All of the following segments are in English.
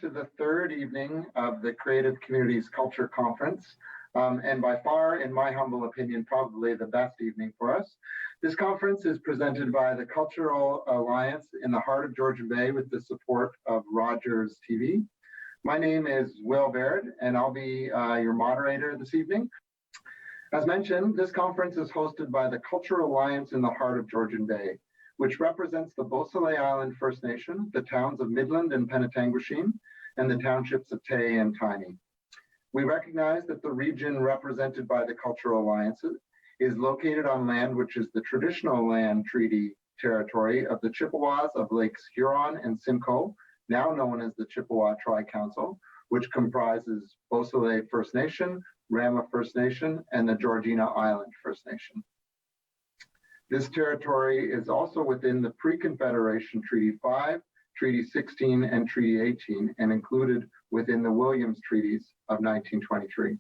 to the third evening of the Creative Communities Culture Conference, and by far, in my humble opinion, probably the best evening for us. This conference is presented by the Cultural Alliance in the heart of Georgian Bay with the support of Rogers TV. My name is Will Baird, and I'll be your moderator this evening. As mentioned, this conference is hosted by the Cultural Alliance in the heart of Georgian Bay, which represents the Beausoleil Island First Nation, the towns of Midland and Penetanguishene, and the townships of Tay and Tiny. We recognize that the region represented by the Cultural Alliance is located on land which is the traditional land treaty territory of the Chippewas of Lakes Huron and Simcoe, now known as the Chippewa Tri-Council, which comprises Beausoleil First Nation, Rama First Nation, and the Georgina Island First Nation. This territory is also within the Pre-Confederation Treaty 5, Treaty 16, and Treaty 18, and included within the Williams Treaties of 1923.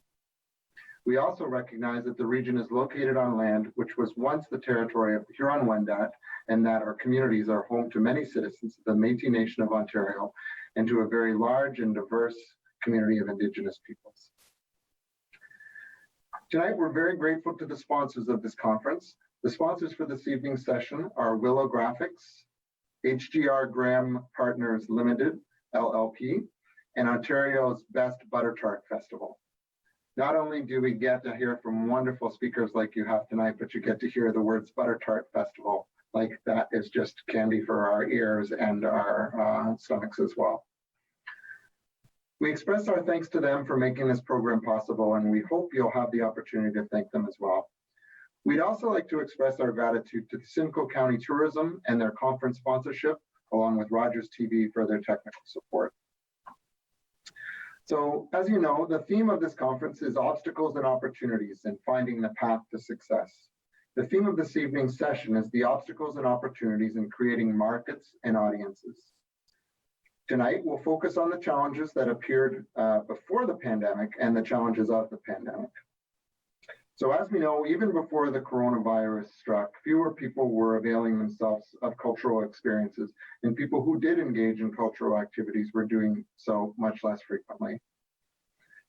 We also recognize that the region is located on land which was once the territory of the Huron-Wendat, and that our communities are home to many citizens of the Métis Nation of Ontario and to a very large and diverse community of Indigenous peoples. Tonight, we're very grateful to the sponsors of this conference. The sponsors for this evening's session are Willow Graphics, HGR Graham Partners Limited, LLP, and Ontario's Best Butter Tart Festival. Not only do we get to hear from wonderful speakers like you have tonight, but you get to hear the words Butter Tart Festival. Like that is just candy for our ears and our stomachs as well. We express our thanks to them for making this program possible, and we hope you'll have the opportunity to thank them as well. We'd also like to express our gratitude to the Simcoe County Tourism and their conference sponsorship, along with Rogers TV for their technical support. So, as you know, the theme of this conference is obstacles and opportunities and finding the path to success. The theme of this evening's session is the obstacles and opportunities in creating markets and audiences. Tonight, we'll focus on the challenges that appeared before the pandemic and the challenges of the pandemic. So as we know, even before the coronavirus struck, fewer people were availing themselves of cultural experiences, and people who did engage in cultural activities were doing so much less frequently.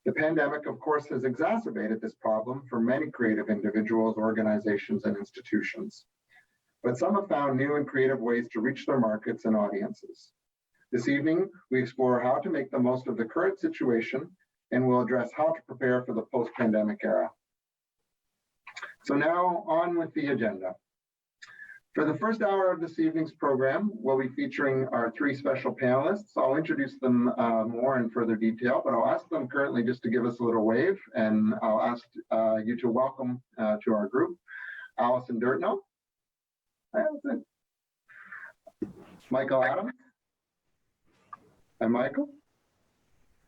The pandemic, of course, has exacerbated this problem for many creative individuals, organizations, and institutions. But some have found new and creative ways to reach their markets and audiences. This evening, we explore how to make the most of the current situation, and we'll address how to prepare for the post-pandemic era. So now on with the agenda. For the first hour of this evening's program, we'll be featuring our three special panelists. I'll introduce them more in further detail, but I'll ask them currently just to give us a little wave, and I'll ask you to welcome to our group, Alison Dirtnell. Hi, Alison. Michael Adams. Hi, Michael.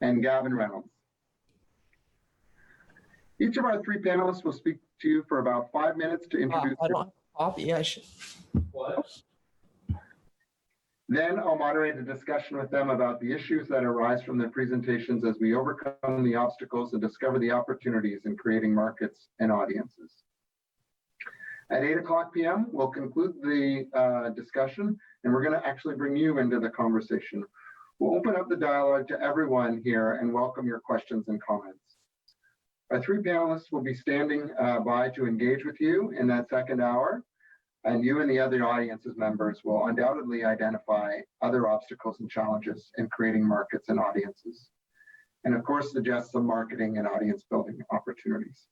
And Gavin Reynolds. Each of our three panelists will speak to you for about 5 minutes to introduce. I don't copy. I should. What? Then I'll moderate a discussion with them about the issues that arise from their presentations as we overcome the obstacles and discover the opportunities in creating markets and audiences. At 8:00 p.m., we'll conclude the discussion, and we're going to actually bring you into the conversation. We'll open up the dialogue to everyone here and welcome your questions and comments. Our three panelists will be standing by to engage with you in that second hour, and you and the other audience's members will undoubtedly identify other obstacles and challenges in creating markets and audiences, and of course suggest some marketing and audience building opportunities.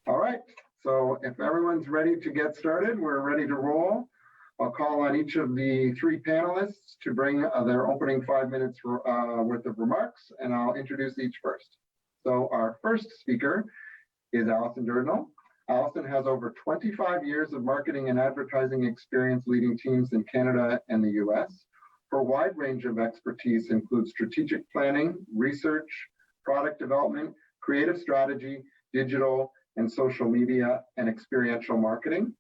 All right, so if everyone's ready to get started, we're ready to roll. I'll call on each of the three panelists to bring their opening 5 minutes worth of remarks, and I'll introduce each first. So our first speaker is Alison Dirtnell. Alison has over 25 years of marketing and advertising experience leading teams in Canada and the US. Her wide range of expertise includes strategic planning, research, product development, creative strategy, digital and social media, and experiential marketing.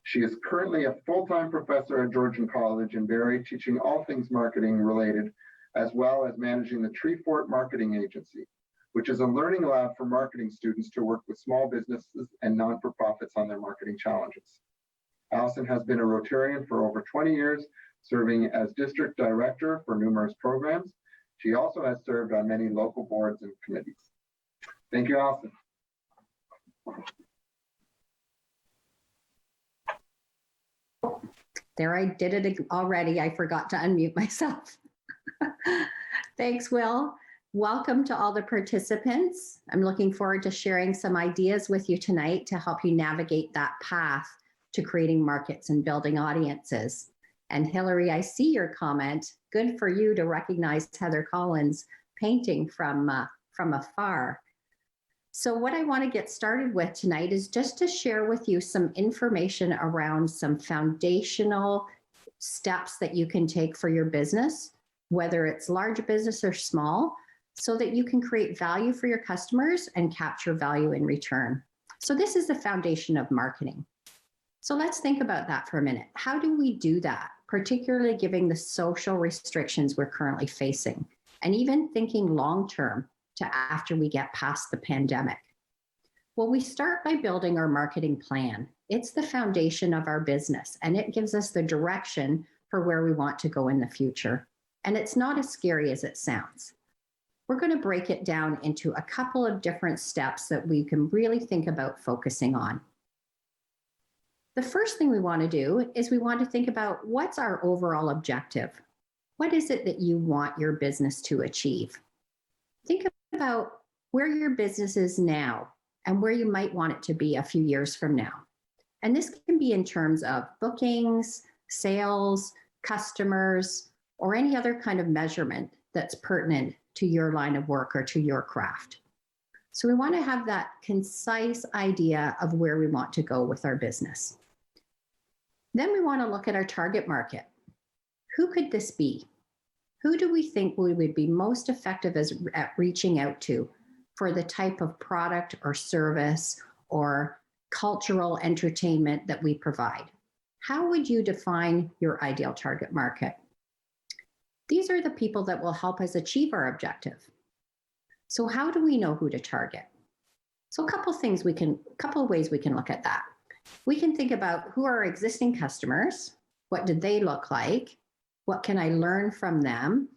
She is currently a full-time professor at Georgian College in Barrie, teaching all things marketing related, as well as managing the Treefort Marketing Agency, which is a learning lab for marketing students to work with small businesses and non-for-profits on their marketing challenges. Alison has been a Rotarian for over 20 years, serving as district director for numerous programs, She also has served on many local boards and committees. Thank you, Alison. There, I did it already. I forgot to unmute myself. Thanks, Will. Welcome to all the participants. I'm looking forward to sharing some ideas with you tonight to help you navigate that path to creating markets and building audiences. And Hillary, I see your comment. Good for you to recognize Heather Collins' painting from afar. So what I want to get started with tonight is just to share with you some information around some foundational steps that you can take for your business, whether it's large business or small, so that you can create value for your customers and capture value in return. So this is the foundation of marketing. So let's think about that for a minute. How do we do that, particularly given the social restrictions we're currently facing, and even thinking long-term to after we get past the pandemic? Well, we start by building our marketing plan. It's the foundation of our business, and it gives us the direction for where we want to go in the future. And it's not as scary as it sounds. We're going to break it down into a couple of different steps that we can really think about focusing on. The first thing we want to do is we want to think about what's our overall objective. What is it that you want your business to achieve? Think about where your business is now and where you might want it to be a few years from now. And this can be in terms of bookings, sales, customers, or any other kind of measurement that's pertinent to your line of work or to your craft. So we want to have that concise idea of where we want to go with our business. Then we want to look at our target market. Who could this be? Who do we think we would be most effective at reaching out to for the type of product or service or cultural entertainment that we provide? How would you define your ideal target market? These are the people that will help us achieve our objective. So how do we know who to target? So a couple of ways we can look at that. We can think about who are our existing customers. What did they look like? What can I learn from them?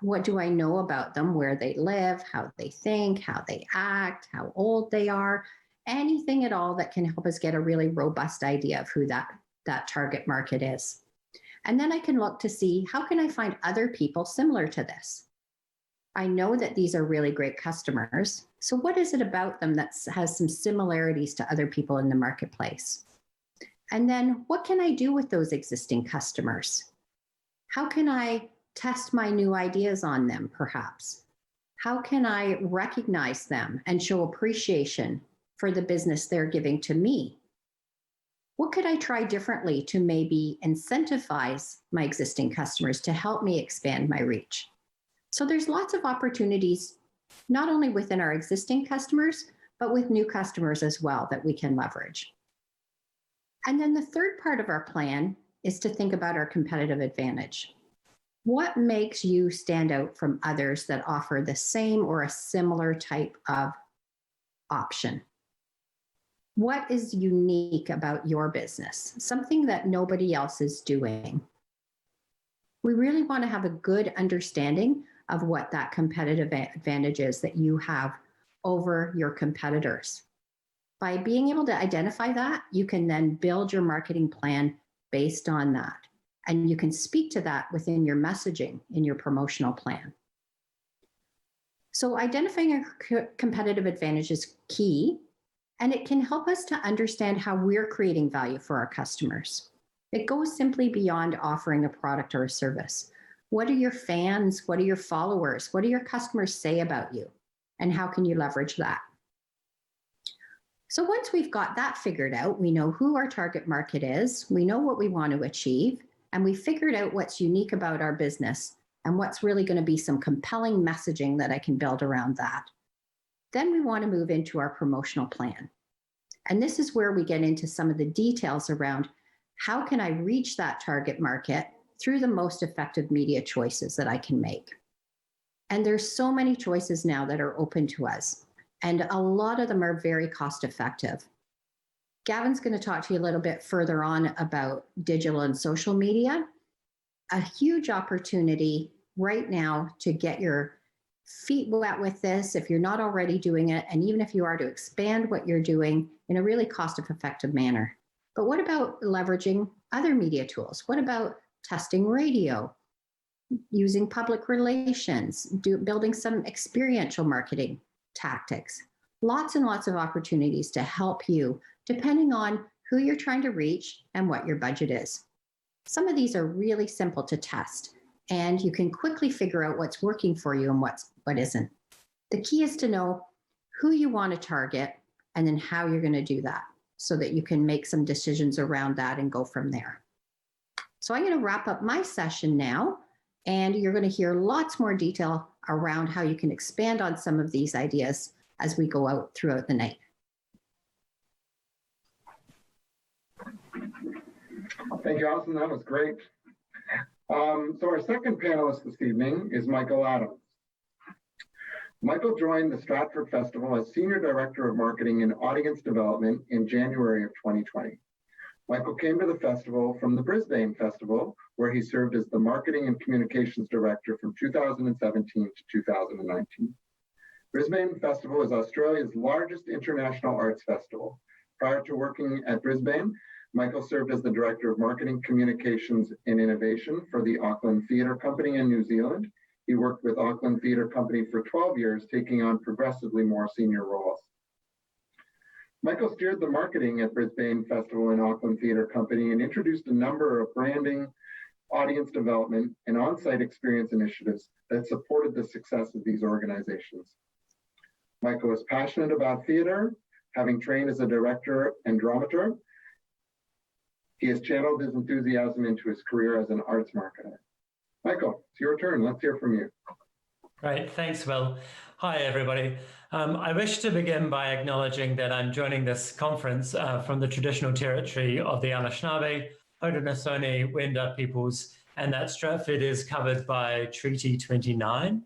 What do I know about them? Where they live, how they think, how they act, how old they are, anything at all that can help us get a really robust idea of who that target market is. And then I can look to see, how can I find other people similar to this? I know that these are really great customers. So what is it about them that has some similarities to other people in the marketplace? And then what can I do with those existing customers? How can I test my new ideas on them, perhaps? How can I recognize them and show appreciation for the business they're giving to me? What could I try differently to maybe incentivize my existing customers to help me expand my reach? So there's lots of opportunities, not only within our existing customers, but with new customers as well that we can leverage. And then the third part of our plan is to think about our competitive advantage. What makes you stand out from others that offer the same or a similar type of option? What is unique about your business? Something that nobody else is doing. We really want to have a good understanding of what that competitive advantage is that you have over your competitors. By being able to identify that, you can then build your marketing plan based on that. And you can speak to that within your messaging in your promotional plan. So identifying a competitive advantage is key, and it can help us to understand how we're creating value for our customers. It goes simply beyond offering a product or a service. What are your fans? What are your followers? What do your customers say about you? And how can you leverage that? So once we've got that figured out, we know who our target market is, we know what we want to achieve, and we figured out what's unique about our business and what's really going to be some compelling messaging that I can build around that. Then we want to move into our promotional plan. And this is where we get into some of the details around how can I reach that target market through the most effective media choices that I can make. And there's so many choices now that are open to us, and a lot of them are very cost effective. Gavin's going to talk to you a little bit further on about digital and social media. A huge opportunity right now to get your feet wet with this if you're not already doing it, and even if you are, to expand what you're doing in a really cost-effective manner. But what about leveraging other media tools? What about testing radio, using public relations, building some experiential marketing tactics? Lots and lots of opportunities to help you, depending on who you're trying to reach and what your budget is. Some of these are really simple to test, and you can quickly figure out what's working for you and what isn't. The key is to know who you want to target and then how you're going to do that so that you can make some decisions around that and go from there. So I'm going to wrap up my session now, and you're going to hear lots more detail around how you can expand on some of these ideas as we go out throughout the night. Thank you, Alison. That was great. So our second panelist this evening is Michael Adams. Michael joined the Stratford Festival as Senior Director of Marketing and Audience Development in January of 2020. Michael came to the festival from the Brisbane Festival, where he served as the Marketing and Communications Director from 2017 to 2019. Brisbane Festival is Australia's largest international arts festival. Prior to working at Brisbane, Michael served as the Director of Marketing, Communications and Innovation for the Auckland Theatre Company in New Zealand. He worked with Auckland Theatre Company for 12 years, taking on progressively more senior roles. Michael steered the marketing at Brisbane Festival and Auckland Theatre Company and introduced a number of branding, audience development, and on-site experience initiatives that supported the success of these organizations. Michael is passionate about theatre, having trained as a director and dramaturg. He has channeled his enthusiasm into his career as an arts marketer. Michael, it's your turn. Let's hear from you. Great. Thanks, Will. Hi, everybody. I wish to begin by acknowledging that I'm joining this conference from the traditional territory of the Anishinaabe, Haudenosaunee, Wendat peoples, and that Stratford is covered by Treaty 29.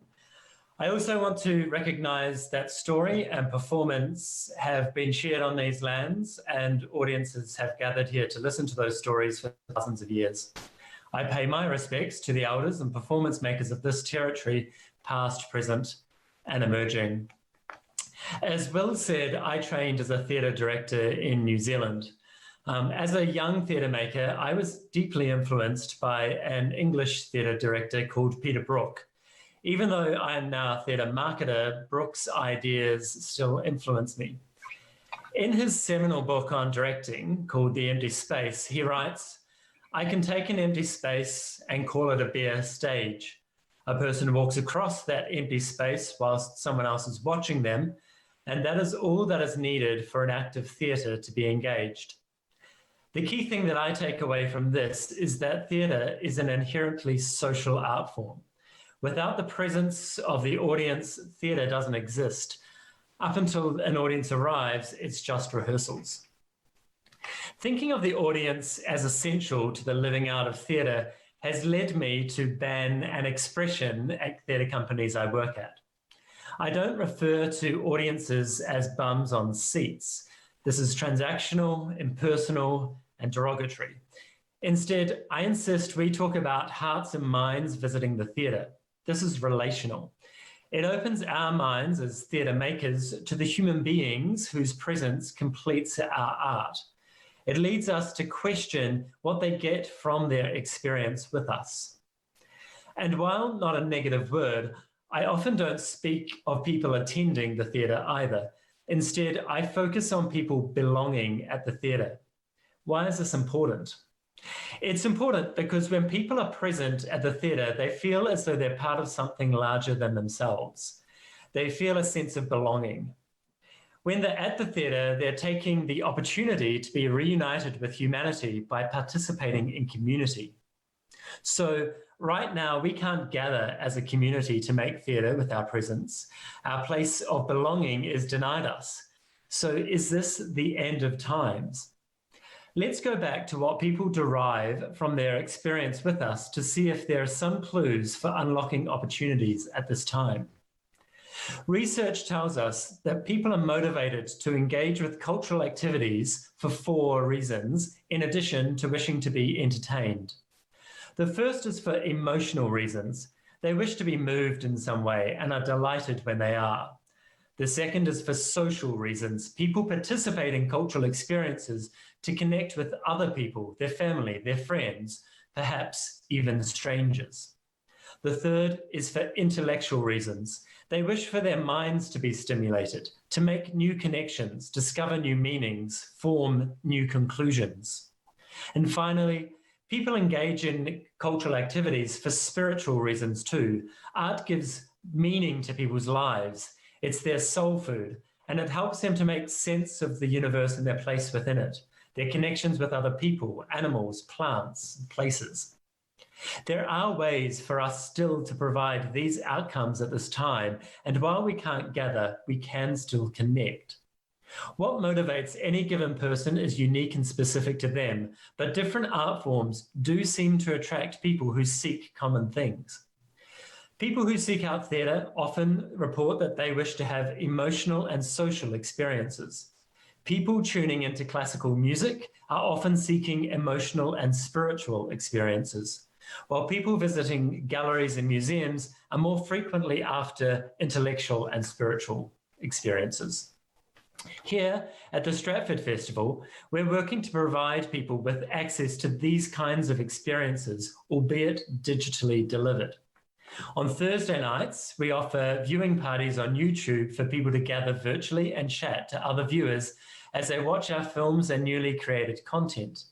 I also want to recognize that story and performance have been shared on these lands, and audiences have gathered here to listen to those stories for thousands of years. I pay my respects to the elders and performance makers of this territory, past, present, and emerging. As Will said, I trained as a theatre director in New Zealand. As a young theatre maker, I was deeply influenced by an English theatre director called Peter Brook. Even though I am now a theatre marketer, Brook's ideas still influence me. In his seminal book on directing, called The Empty Space, he writes, "I can take an empty space and call it a bare stage. A person walks across that empty space whilst someone else is watching them, and that is all that is needed for an act of theatre to be engaged." The key thing that I take away from this is that theatre is an inherently social art form. Without the presence of the audience, theatre doesn't exist. Up until an audience arrives, it's just rehearsals. Thinking of the audience as essential to the living out of theatre has led me to ban an expression at theatre companies I work at. I don't refer to audiences as bums on seats. This is transactional, impersonal, and derogatory. Instead, I insist we talk about hearts and minds visiting the theatre. This is relational. It opens our minds as theatre makers to the human beings whose presence completes our art. It leads us to question what they get from their experience with us. And while not a negative word, I often don't speak of people attending the theatre either. Instead, I focus on people belonging at the theatre. Why is this important? It's important because when people are present at the theatre, they feel as though they're part of something larger than themselves. They feel a sense of belonging. When they're at the theatre, they're taking the opportunity to be reunited with humanity by participating in community. So right now, we can't gather as a community to make theatre with our presence. Our place of belonging is denied us. So is this the end of times? Let's go back to what people derive from their experience with us to see if there are some clues for unlocking opportunities at this time. Research tells us that people are motivated to engage with cultural activities for 4 reasons, in addition to wishing to be entertained. The first is for emotional reasons. They wish to be moved in some way and are delighted when they are. The second is for social reasons. People participate in cultural experiences to connect with other people, their family, their friends, perhaps even strangers. The third is for intellectual reasons. They wish for their minds to be stimulated, to make new connections, discover new meanings, form new conclusions. And finally, people engage in cultural activities for spiritual reasons too. Art gives meaning to people's lives. It's their soul food, and it helps them to make sense of the universe and their place within it, their connections with other people, animals, plants, places. There are ways for us still to provide these outcomes at this time, and while we can't gather, we can still connect. What motivates any given person is unique and specific to them, but different art forms do seem to attract people who seek common things. People who seek out theatre often report that they wish to have emotional and social experiences. People tuning into classical music are often seeking emotional and spiritual experiences, while people visiting galleries and museums are more frequently after intellectual and spiritual experiences. Here at the Stratford Festival, we're working to provide people with access to these kinds of experiences, albeit digitally delivered. On Thursday nights, we offer viewing parties on YouTube for people to gather virtually and chat to other viewers as they watch our films and newly created content.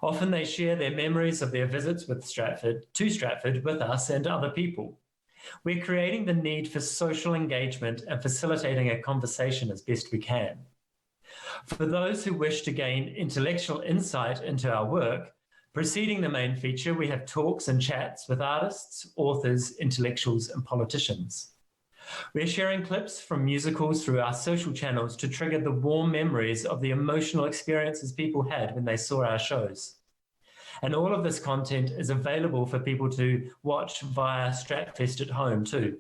Often they share their memories of their visits to Stratford with us and other people. We're creating the need for social engagement and facilitating a conversation as best we can. For those who wish to gain intellectual insight into our work, preceding the main feature, we have talks and chats with artists, authors, intellectuals, and politicians. We're sharing clips from musicals through our social channels to trigger the warm memories of the emotional experiences people had when they saw our shows. And all of this content is available for people to watch via Stratfest at Home too.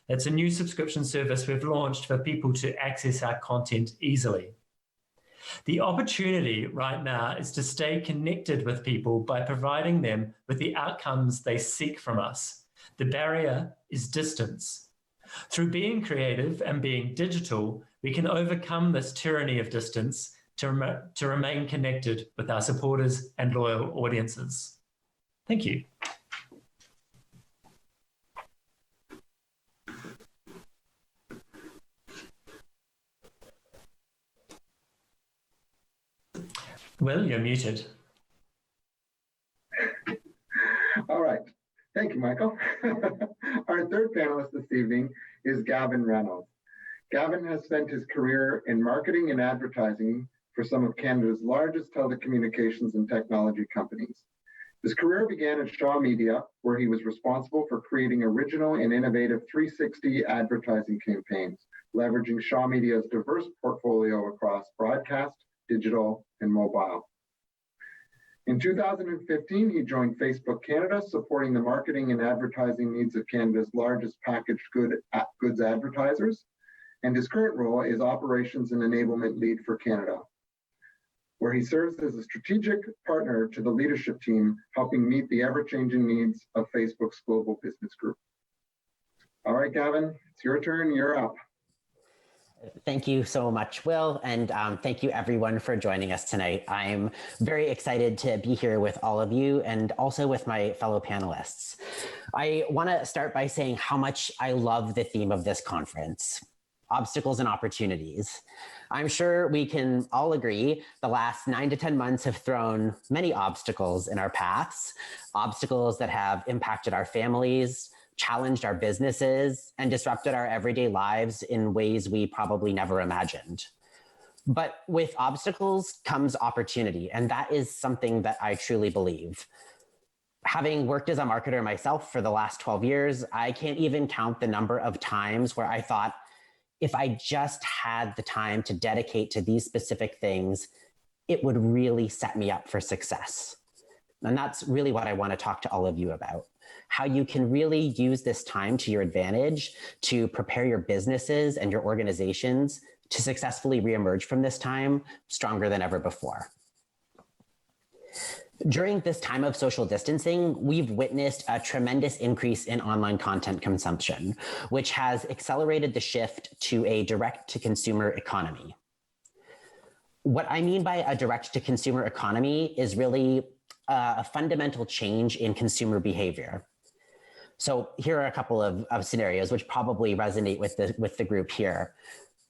That's a new subscription service we've launched for people to access our content easily. The opportunity right now is to stay connected with people by providing them with the outcomes they seek from us. The barrier is distance. Through being creative and being digital, we can overcome this tyranny of distance to remain connected with our supporters and loyal audiences. Thank you. Will, you're muted. All right. Thank you, Michael. Our third panelist this evening is Gavin Reynolds. Gavin has spent his career in marketing and advertising for some of Canada's largest telecommunications and technology companies. His career began at Shaw Media, where he was responsible for creating original and innovative 360 advertising campaigns, leveraging Shaw Media's diverse portfolio across broadcast, digital, and mobile. In 2015, he joined Facebook Canada, supporting the marketing and advertising needs of Canada's largest packaged goods advertisers, and his current role is Operations and Enablement Lead for Canada, where he serves as a strategic partner to the leadership team, helping meet the ever-changing needs of Facebook's global business group. All right, Gavin, it's your turn, you're up. Thank you so much, Will, and thank you everyone for joining us tonight. I'm very excited to be here with all of you and also with my fellow panelists. I want to start by saying how much I love the theme of this conference, obstacles and opportunities. I'm sure we can all agree the last 9 to 10 months have thrown many obstacles in our paths, obstacles that have impacted our families, challenged our businesses, and disrupted our everyday lives in ways we probably never imagined. But with obstacles comes opportunity, and that is something that I truly believe. Having worked as a marketer myself for the last 12 years, I can't even count the number of times where I thought, if I just had the time to dedicate to these specific things, it would really set me up for success. And that's really what I want to talk to all of you about. How you can really use this time to your advantage to prepare your businesses and your organizations to successfully reemerge from this time stronger than ever before. During this time of social distancing, we've witnessed a tremendous increase in online content consumption, which has accelerated the shift to a direct-to-consumer economy. What I mean by a direct-to-consumer economy is really a fundamental change in consumer behavior. So here are a couple of scenarios which probably resonate with the group here.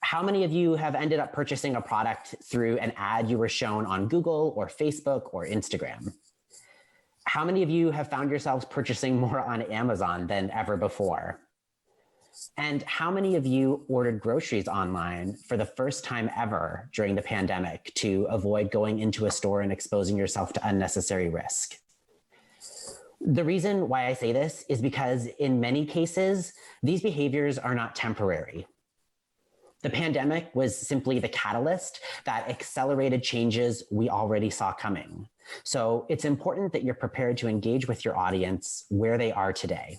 How many of you have ended up purchasing a product through an ad you were shown on Google or Facebook or Instagram? How many of you have found yourselves purchasing more on Amazon than ever before? And how many of you ordered groceries online for the first time ever during the pandemic to avoid going into a store and exposing yourself to unnecessary risk? The reason why I say this is because in many cases, these behaviors are not temporary. The pandemic was simply the catalyst that accelerated changes we already saw coming. So it's important that you're prepared to engage with your audience where they are today.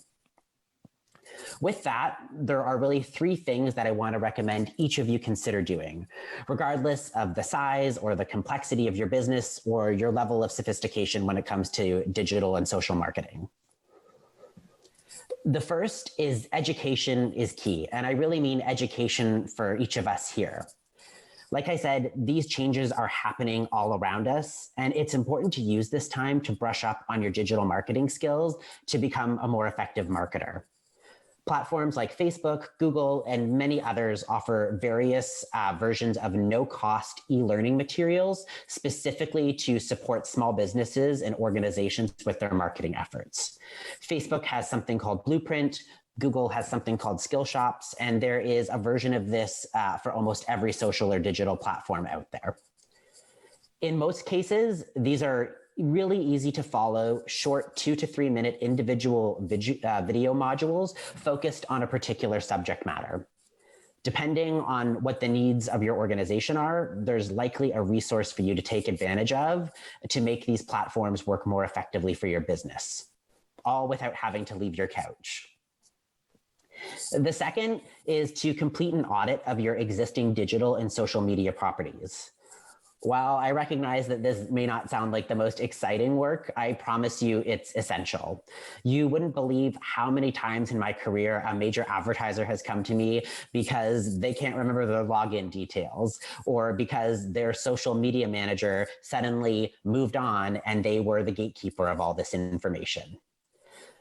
With that, there are really three things that I want to recommend each of you consider doing, regardless of the size or the complexity of your business or your level of sophistication when it comes to digital and social marketing. The first is education is key, and I really mean education for each of us here. Like I said, these changes are happening all around us, and it's important to use this time to brush up on your digital marketing skills to become a more effective marketer. Platforms like Facebook, Google, and many others offer various versions of no-cost e-learning materials specifically to support small businesses and organizations with their marketing efforts. Facebook has something called Blueprint, Google has something called Skillshops, and there is a version of this for almost every social or digital platform out there. In most cases, these are really easy to follow, short 2 to 3 minute individual video modules focused on a particular subject matter. Depending on what the needs of your organization are, there's likely a resource for you to take advantage of to make these platforms work more effectively for your business, all without having to leave your couch. The second is to complete an audit of your existing digital and social media properties. While I recognize that this may not sound like the most exciting work, I promise you it's essential. You wouldn't believe how many times in my career a major advertiser has come to me because they can't remember their login details or because their social media manager suddenly moved on and they were the gatekeeper of all this information.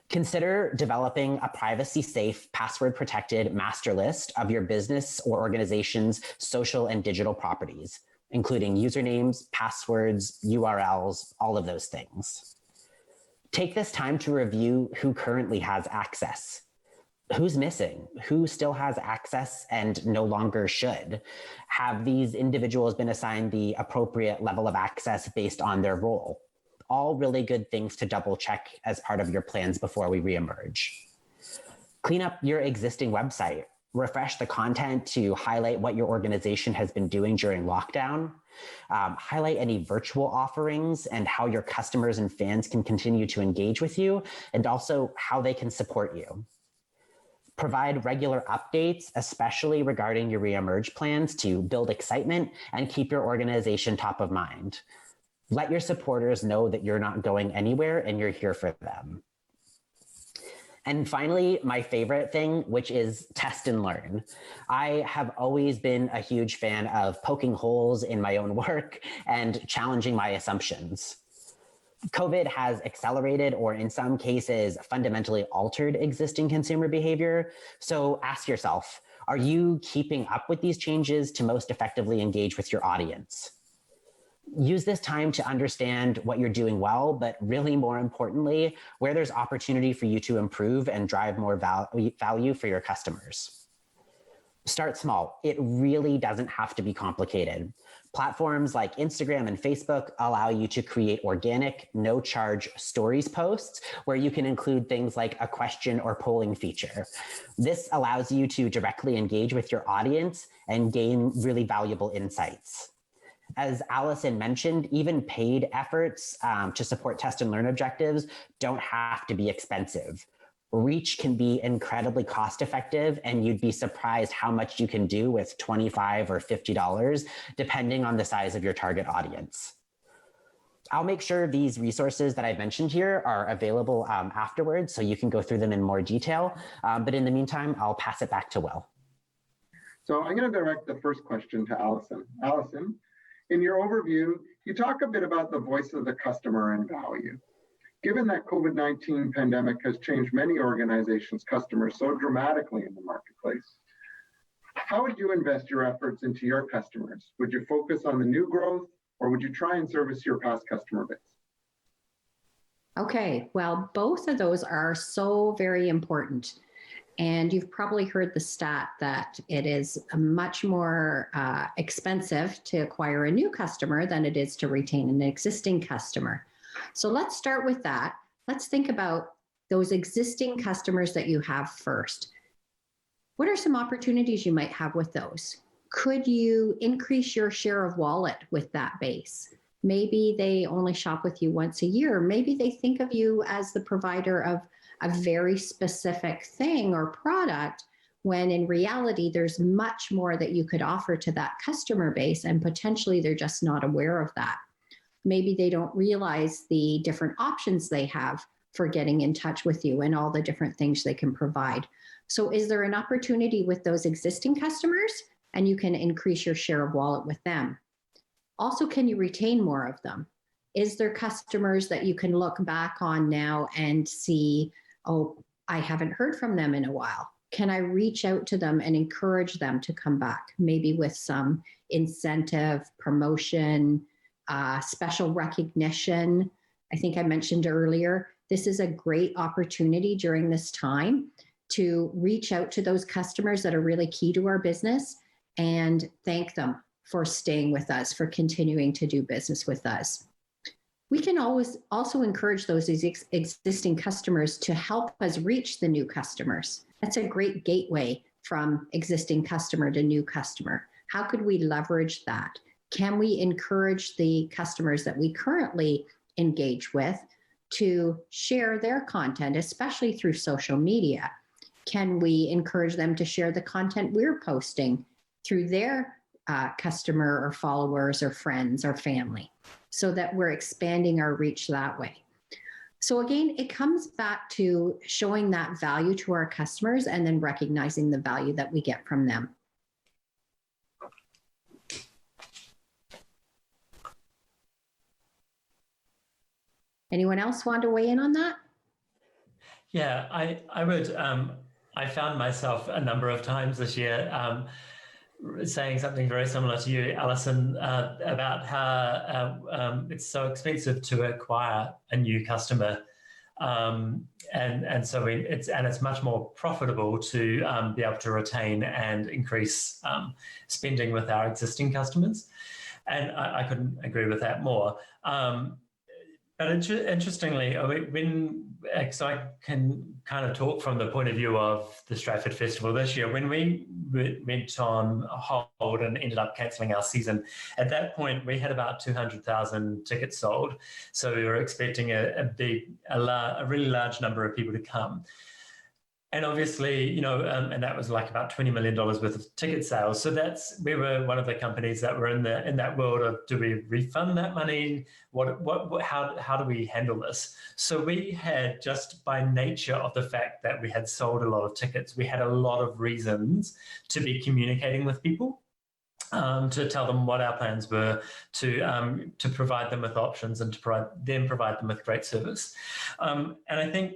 Consider developing a privacy-safe, password-protected master list of your business or organization's social and digital properties, including usernames, passwords, URLs, all of those things. Take this time to review who currently has access. Who's missing? Who still has access and no longer should? Have these individuals been assigned the appropriate level of access based on their role? All really good things to double check as part of your plans before we reemerge. Clean up your existing website. Refresh the content to highlight what your organization has been doing during lockdown, highlight any virtual offerings and how your customers and fans can continue to engage with you, and also how they can support you. Provide regular updates, especially regarding your reemerge plans to build excitement and keep your organization top of mind. Let your supporters know that you're not going anywhere and you're here for them. And finally, my favorite thing, which is test and learn. I have always been a huge fan of poking holes in my own work and challenging my assumptions. COVID has accelerated or in some cases fundamentally altered existing consumer behavior. So ask yourself, are you keeping up with these changes to most effectively engage with your audience? Use this time to understand what you're doing well, but really more importantly, where there's opportunity for you to improve and drive more value for your customers. Start small. It really doesn't have to be complicated. Platforms like Instagram and Facebook allow you to create organic, no-charge stories posts where you can include things like a question or polling feature. This allows you to directly engage with your audience and gain really valuable insights. As Allison mentioned, even paid efforts to support test and learn objectives don't have to be expensive. Reach can be incredibly cost effective, and you'd be surprised how much you can do with $25 or $50, depending on the size of your target audience. I'll make sure these resources that I've mentioned here are available afterwards, so you can go through them in more detail. But in the meantime, I'll pass it back to Will. So I'm going to direct the first question to Allison. Allison, in your overview, you talk a bit about the voice of the customer and value. Given that COVID-19 pandemic has changed many organizations' customers so dramatically in the marketplace, how would you invest your efforts into your customers? Would you focus on the new growth, or would you try and service your past customer base? Okay, well, both of those are so very important. And you've probably heard the stat that it is much more expensive to acquire a new customer than it is to retain an existing customer. So let's start with that. Let's think about those existing customers that you have first. What are some opportunities you might have with those? Could you increase your share of wallet with that base? Maybe they only shop with you once a year. Maybe they think of you as the provider of a very specific thing or product, when in reality, there's much more that you could offer to that customer base, and potentially they're just not aware of that. Maybe they don't realize the different options they have for getting in touch with you and all the different things they can provide. So is there an opportunity with those existing customers, and you can increase your share of wallet with them? Also, can you retain more of them? Is there customers that you can look back on now and see, oh, I haven't heard from them in a while? Can I reach out to them and encourage them to come back, maybe with some incentive, promotion, special recognition? I think I mentioned earlier, this is a great opportunity during this time to reach out to those customers that are really key to our business and thank them for staying with us, for continuing to do business with us. We can always also encourage those existing customers to help us reach the new customers. That's a great gateway from existing customer to new customer. How could we leverage that? Can we encourage the customers that we currently engage with to share their content, especially through social media? Can we encourage them to share the content we're posting through their customer or followers or friends or family, so that we're expanding our reach that way? So again, it comes back to showing that value to our customers and then recognizing the value that we get from them. Anyone else want to weigh in on that? Yeah, I would. I found myself a number of times this year saying something very similar to you, Alison, about how it's so expensive to acquire a new customer, and so it's much more profitable to be able to retain and increase spending with our existing customers, and I couldn't agree with that more. But interestingly, so I can kind of talk from the point of view of the Stratford Festival this year. When we went on hold and ended up cancelling our season, at that point we had about 200,000 tickets sold. So we were expecting a really large number of people to come. And obviously, and that was like about $20 million worth of ticket sales. So we were one of the companies that were in that world of, do we refund that money? How do we handle this? So we had, just by nature of the fact that we had sold a lot of tickets, we had a lot of reasons to be communicating with people, to tell them what our plans were, to provide them with options, and to provide them with great service. And I think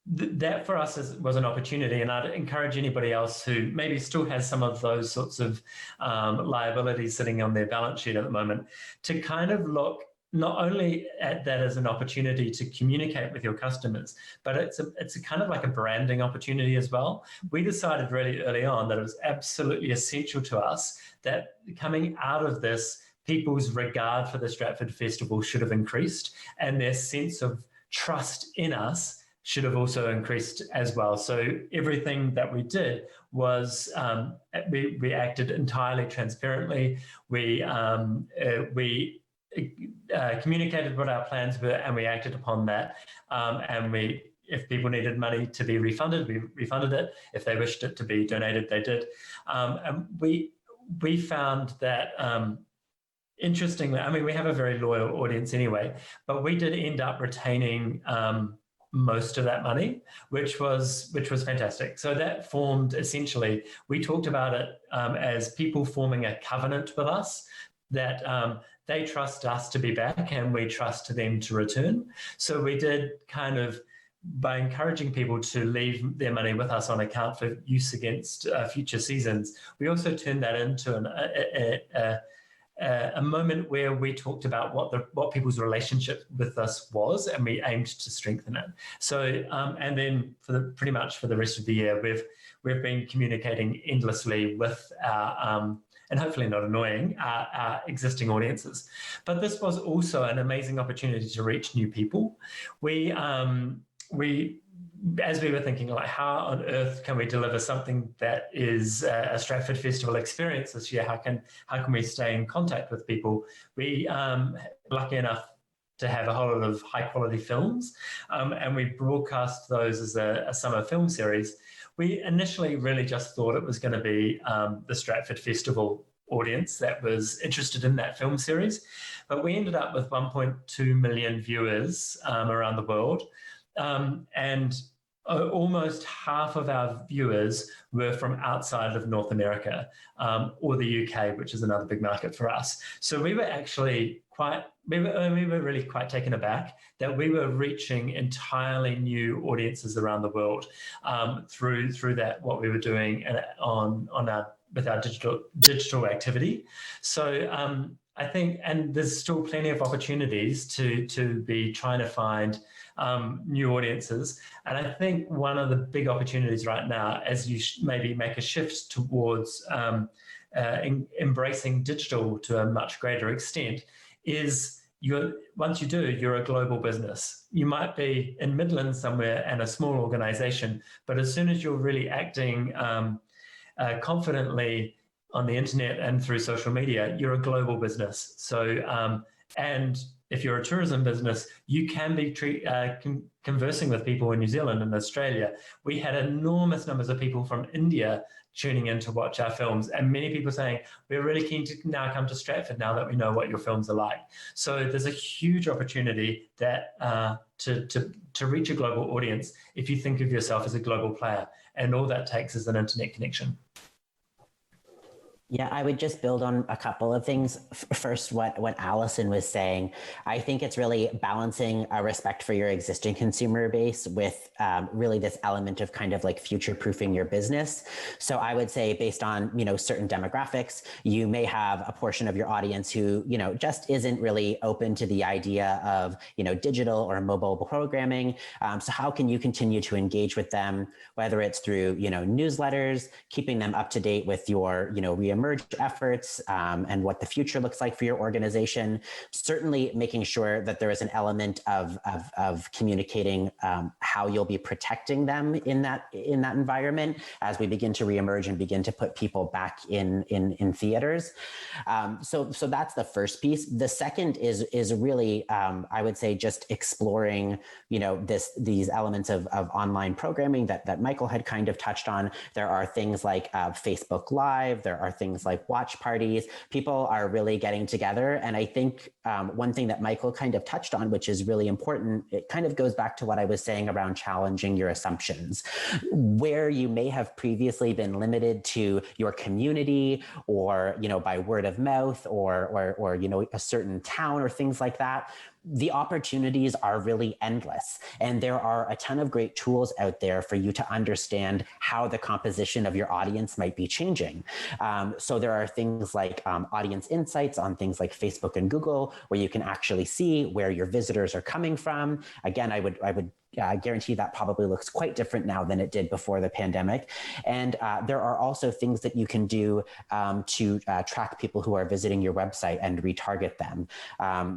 that for us was an opportunity, and I'd encourage anybody else who maybe still has some of those sorts of liabilities sitting on their balance sheet at the moment to kind of look not only at that as an opportunity to communicate with your customers, but it's a kind of like a branding opportunity as well. We decided really early on that it was absolutely essential to us that coming out of this, people's regard for the Stratford Festival should have increased, and their sense of trust in us should have also increased as well. So everything that we did was we acted entirely transparently. We communicated what our plans were, and we acted upon that. And if people needed money to be refunded, we refunded it. If they wished it to be donated, they did. And we found that interestingly, I mean, we have a very loyal audience anyway, but we did end up retaining most of that money, which was fantastic. So that formed essentially, we talked about it as people forming a covenant with us that they trust us to be back and we trust them to return. So we did kind of, by encouraging people to leave their money with us on account for use against future seasons, we also turned that into a moment where we talked about what people's relationship with us was, and we aimed to strengthen it. So, and then pretty much for the rest of the year, we've been communicating endlessly with our and hopefully not annoying our existing audiences. But this was also an amazing opportunity to reach new people. We as we were thinking, like, how on earth can we deliver something that is a Stratford Festival experience this year? How can we stay in contact with people? We lucky enough to have a whole lot of high quality films, and we broadcast those as a summer film series. We initially really just thought it was going to be the Stratford Festival audience that was interested in that film series, but we ended up with 1.2 million viewers around the world. And almost half of our viewers were from outside of North America or the UK, which is another big market for us. So we were actually we were really quite taken aback that we were reaching entirely new audiences around the world through that, what we were doing with our digital activity. So I think, and there's still plenty of opportunities to be trying to find new audiences. And I think one of the big opportunities right now, as you maybe make a shift towards embracing digital to a much greater extent, is once you do, you're a global business. You might be in Midland somewhere and a small organization, but as soon as you're really acting confidently on the internet and through social media, you're a global business. So, and if you're a tourism business, you can be conversing with people in New Zealand and Australia. We had enormous numbers of people from India tuning in to watch our films, and many people saying, we're really keen to now come to Stratford now that we know what your films are like. So there's a huge opportunity that to reach a global audience if you think of yourself as a global player, and all that takes is an internet connection. Yeah, I would just build on a couple of things. First, what Allison was saying, I think it's really balancing a respect for your existing consumer base with really this element of kind of like future-proofing your business. So I would say, based on certain demographics, you may have a portion of your audience who just isn't really open to the idea of digital or mobile programming. So how can you continue to engage with them, whether it's through newsletters, keeping them up to date with your reemerge efforts and what the future looks like for your organization. Certainly making sure that there is an element of communicating how you'll be protecting them in that environment as we begin to reemerge and begin to put people back in theaters. So that's the first piece. The second is really I would say just exploring these elements of online programming that Michael had kind of touched on. There are things like Facebook Live. There are things like watch parties. People are really getting together. And I think one thing that Michael kind of touched on, which is really important, it kind of goes back to what I was saying around challenging your assumptions. Where you may have previously been limited to your community or, by word of mouth or a certain town or things like that, the opportunities are really endless. And there are a ton of great tools out there for you to understand how the composition of your audience might be changing. So there are things like audience insights on things like Facebook and Google, where you can actually see where your visitors are coming from. Again, I would guarantee that probably looks quite different now than it did before the pandemic. And there are also things that you can do to track people who are visiting your website and retarget them.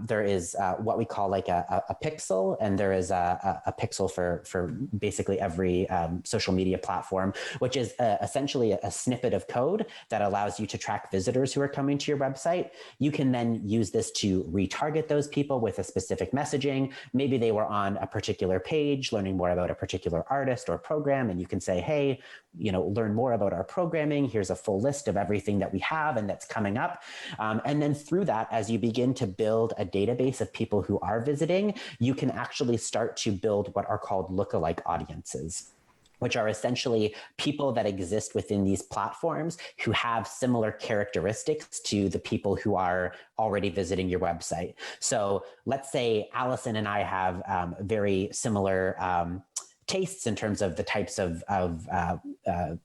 There is what we call like a pixel, and there is a pixel for basically every social media platform, which is essentially a snippet of code that allows you to track visitors who are coming to your website. You can then use this to retarget those people with a specific messaging. Maybe they were on a particular page page, learning more about a particular artist or program, and you can say, hey, learn more about our programming. Here's a full list of everything that we have and that's coming up. And then through that, as you begin to build a database of people who are visiting, you can actually start to build what are called lookalike audiences, which are essentially people that exist within these platforms who have similar characteristics to the people who are already visiting your website. So let's say Allison and I have very similar tastes in terms of the types of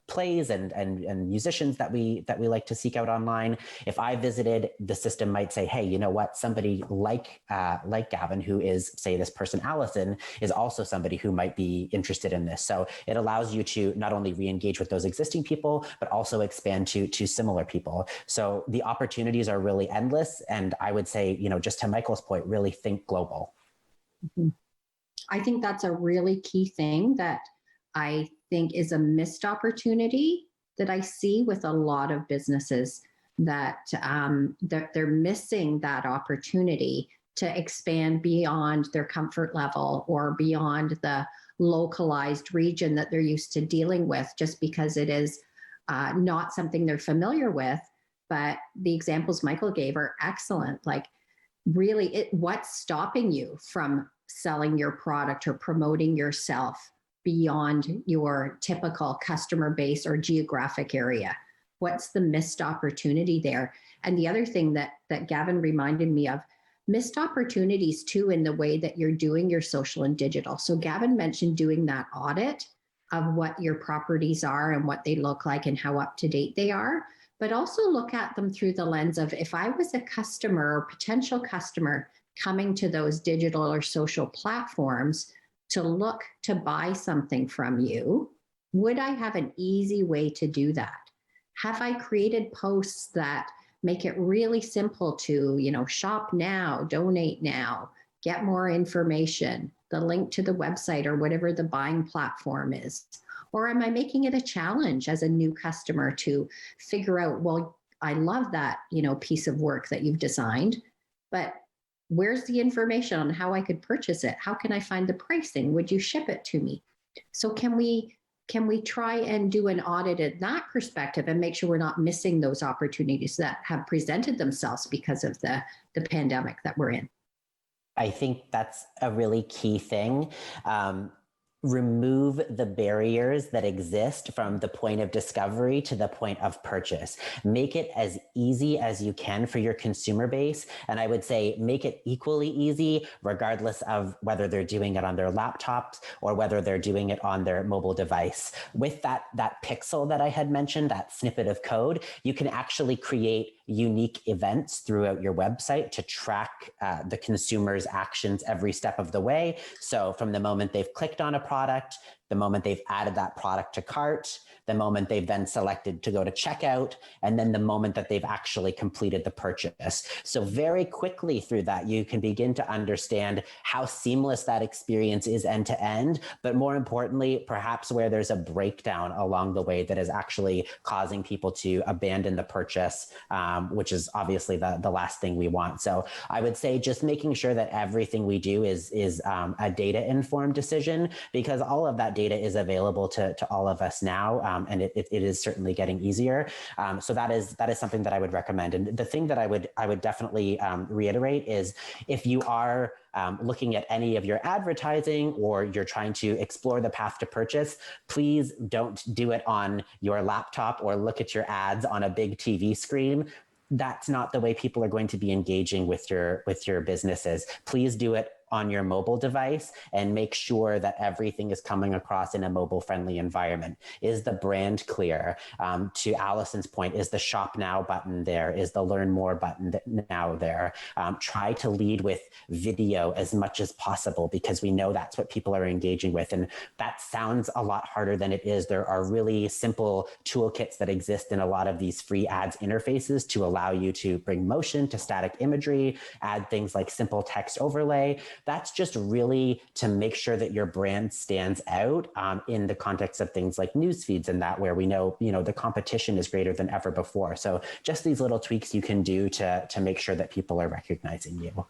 plays and musicians that we like to seek out online. If I visited, the system might say, hey, you know what? Somebody like Gavin, who is, say, this person Allison, is also somebody who might be interested in this. So it allows you to not only re-engage with those existing people, but also expand to similar people. So the opportunities are really endless. And I would say, just to Michael's point, really think global. Mm-hmm. I think that's a really key thing that I think is a missed opportunity that I see with a lot of businesses, that they're missing that opportunity to expand beyond their comfort level or beyond the localized region that they're used to dealing with, just because it is not something they're familiar with. But the examples Michael gave are excellent. Like, really, what's stopping you from selling your product or promoting yourself beyond your typical customer base or geographic area? What's the missed opportunity there? And the other thing that Gavin reminded me of, missed opportunities too in the way that you're doing your social and digital. So Gavin mentioned doing that audit of what your properties are and what they look like and how up to date they are, but also look at them through the lens of, if I was a customer or potential customer coming to those digital or social platforms to look to buy something from you, would I have an easy way to do that? Have I created posts that make it really simple to, shop now, donate now, get more information, the link to the website or whatever the buying platform is? Or am I making it a challenge as a new customer to figure out, well, I love that, piece of work that you've designed, but where's the information on how I could purchase it? How can I find the pricing? Would you ship it to me? So can we try and do an audit at that perspective and make sure we're not missing those opportunities that have presented themselves because of the pandemic that we're in? I think that's a really key thing. Remove the barriers that exist from the point of discovery to the point of purchase. Make it as easy as you can for your consumer base. And I would say make it equally easy, regardless of whether they're doing it on their laptops or whether they're doing it on their mobile device. With that pixel that I had mentioned, that snippet of code, you can actually create unique events throughout your website to track the consumer's actions every step of the way. So from the moment they've clicked on a product, the moment they've added that product to cart, the moment they've then selected to go to checkout, and then the moment that they've actually completed the purchase. So very quickly through that, you can begin to understand how seamless that experience is end to end, but more importantly, perhaps where there's a breakdown along the way that is actually causing people to abandon the purchase, which is obviously the last thing we want. So I would say just making sure that everything we do is a data-informed decision, because all of that data is available to all of us now. And it is certainly getting easier. So that is something that I would recommend. And the thing that I would definitely reiterate is, if you are looking at any of your advertising or you're trying to explore the path to purchase, please don't do it on your laptop or look at your ads on a big TV screen. That's not the way people are going to be engaging with your businesses. Please do it on your mobile device and make sure that everything is coming across in a mobile-friendly environment. Is the brand clear? To Allison's point, is the Shop Now button there? Is the Learn More button now there? Try to lead with video as much as possible, because we know that's what people are engaging with. And that sounds a lot harder than it is. There are really simple toolkits that exist in a lot of these free ads interfaces to allow you to bring motion to static imagery, add things like simple text overlay. That's just really to make sure that your brand stands out in the context of things like news feeds and that, where we know, the competition is greater than ever before. So just these little tweaks you can do to make sure that people are recognizing you.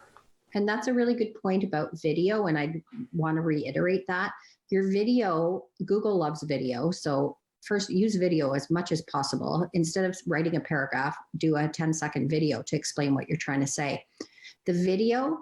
And that's a really good point about video. And I want to reiterate that your video, Google loves video. So first, use video as much as possible. Instead of writing a paragraph, do a 10-second video to explain what you're trying to say. The video,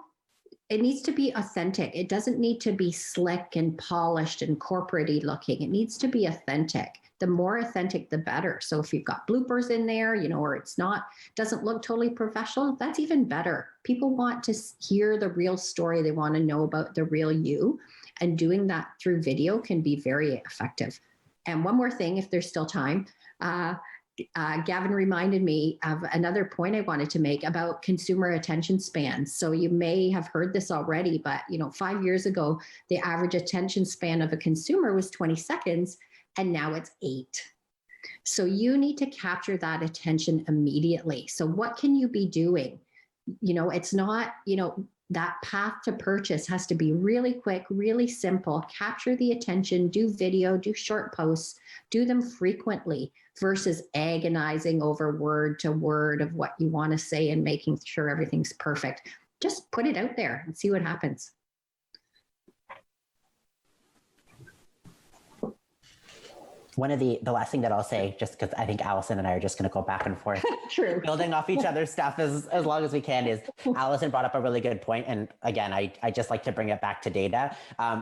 it needs to be authentic. It doesn't need to be slick and polished and corporate-y looking. It needs to be authentic. The more authentic, the better. So if you've got bloopers in there, or it's not, doesn't look totally professional, that's even better. People want to hear the real story. They want to know about the real you. And doing that through video can be very effective. And one more thing, if there's still time, Gavin reminded me of another point I wanted to make about consumer attention spans. So you may have heard this already, but 5 years ago, the average attention span of a consumer was 20 seconds, and now it's 8. So you need to capture that attention immediately. So what can you be doing? It's not, that path to purchase has to be really quick, really simple. Capture the attention, do video, do short posts, do them frequently versus agonizing over word to word of what you want to say and making sure everything's perfect. Just put it out there and see what happens. One of the last thing that I'll say, just because I think Allison and I are just going to go back and forth, True, building off each other's stuff as long as we can, is Allison brought up a really good point. And again, I just like to bring it back to data.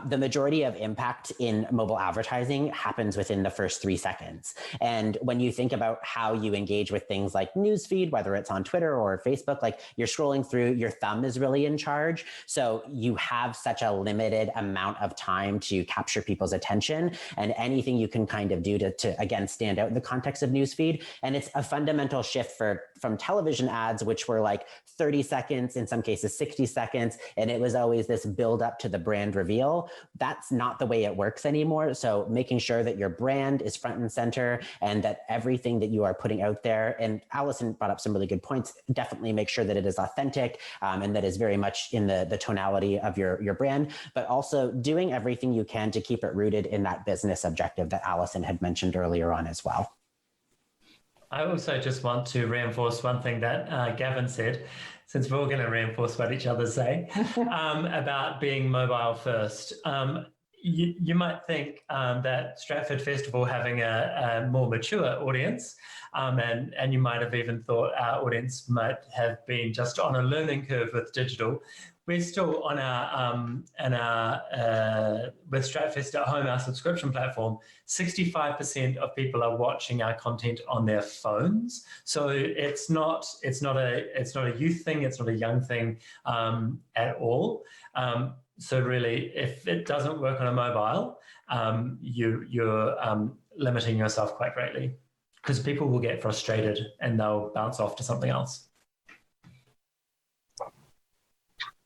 The majority of impact in mobile advertising happens within the first 3 seconds. And when you think about how you engage with things like newsfeed, whether it's on Twitter or Facebook, like you're scrolling through, your thumb is really in charge. So you have such a limited amount of time to capture people's attention, and anything you can kind of do to again stand out in the context of newsfeed. And it's a fundamental shift from television ads, which were like 30 seconds, in some cases 60 seconds, and it was always this build up to the brand reveal. That's not the way it works anymore. So making sure that your brand is front and center, and that everything that you are putting out there, and Allison brought up some really good points, definitely make sure that it is authentic, and that is very much in the tonality of your brand, but also doing everything you can to keep it rooted in that business objective that Allison had mentioned earlier on as well. I also just want to reinforce one thing that Gavin said, since we're all going to reinforce what each other say, about being mobile first. You might think that Stratford Festival having a more mature audience, and you might have even thought our audience might have been just on a learning curve with digital. We're still on with Stratfest at Home, our subscription platform, 65% of people are watching our content on their phones. So it's not a youth thing, it's not a young thing at all. So really, if it doesn't work on a mobile, you're limiting yourself quite greatly, because people will get frustrated and they'll bounce off to something else.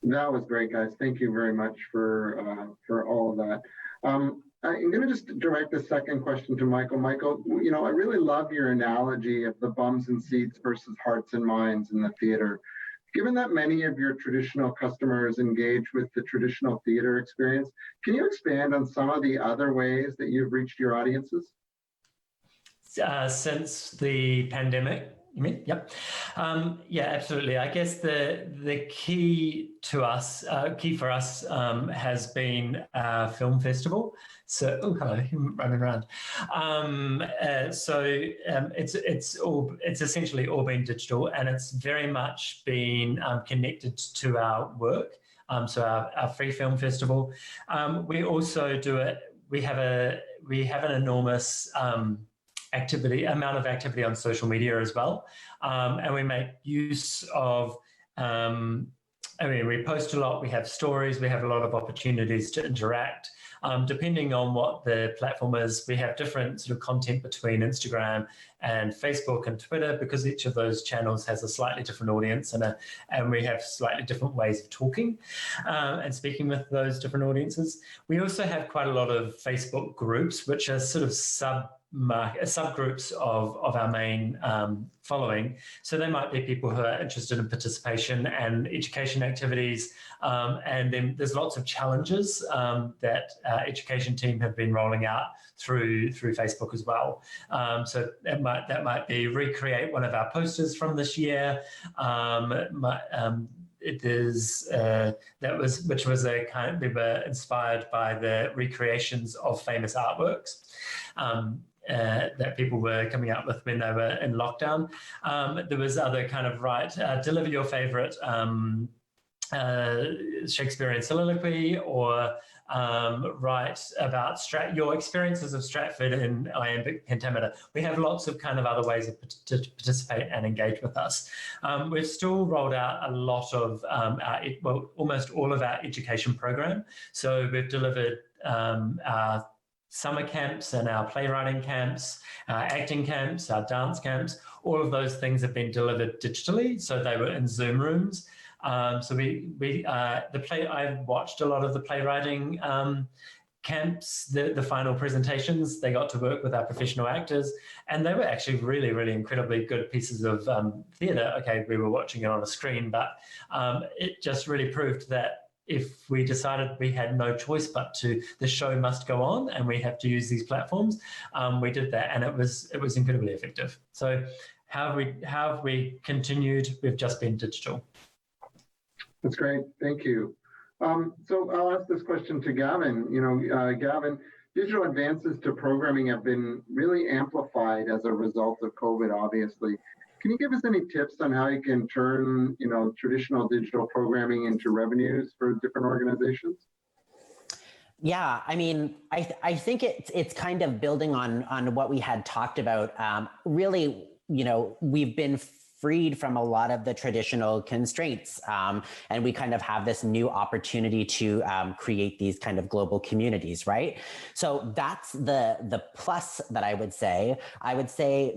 That was great, guys. Thank you very much for all of that. I'm going to just direct the second question to Michael. Michael, I really love your analogy of the bums and seats versus hearts and minds in the theater. Given that many of your traditional customers engage with the traditional theater experience, can you expand on some of the other ways that you've reached your audiences? Since the pandemic, you mean? Yep. Yeah, absolutely. I guess the key for us has been our film festival. So, oh, hello, I'm running around. It's essentially all been digital, and it's very much been connected to our work. So our free film festival. We also do it. We have an enormous amount of activity on social media as well, and we make use of. We post a lot. We have stories. We have a lot of opportunities to interact. Depending on what the platform is, we have different sort of content between Instagram and Facebook and Twitter, because each of those channels has a slightly different audience, and we have slightly different ways of talking and speaking with those different audiences. We also have quite a lot of Facebook groups, which are sort of subgroups of our main following. So they might be people who are interested in participation and education activities, and then there's lots of challenges that our education team have been rolling out through Facebook as well. So that might be recreate one of our posters from this year. it is which was a kind. We were inspired by the recreations of famous artworks. That people were coming up with when they were in lockdown. There was other kind of deliver your favorite Shakespearean soliloquy, or write about your experiences of Stratford in iambic pentameter. We have lots of kind of other ways to participate and engage with us. We've still rolled out a lot of almost all of our education program. So we've delivered our summer camps and our playwriting camps, our acting camps, our dance camps. All of those things have been delivered digitally. So they were in Zoom rooms. So I watched a lot of the playwriting camps, the final presentations. They got to work with our professional actors, and they were actually really, really incredibly good pieces of theatre. Okay, we were watching it on a screen, but it just really proved that if we decided we had no choice but the show must go on and we have to use these platforms, we did that, and it was incredibly effective. So how have we continued? We've just been digital. That's great. Thank you. So I'll ask this question to Gavin. Gavin, digital advances to programming have been really amplified as a result of COVID, obviously. Can you give us any tips on how you can turn, traditional digital programming into revenues for different organizations? Yeah, I mean, I think it's kind of building on what we had talked about. Really, we've been freed from a lot of the traditional constraints. And we kind of have this new opportunity to create these kind of global communities, right? So that's the plus that I would say. I would say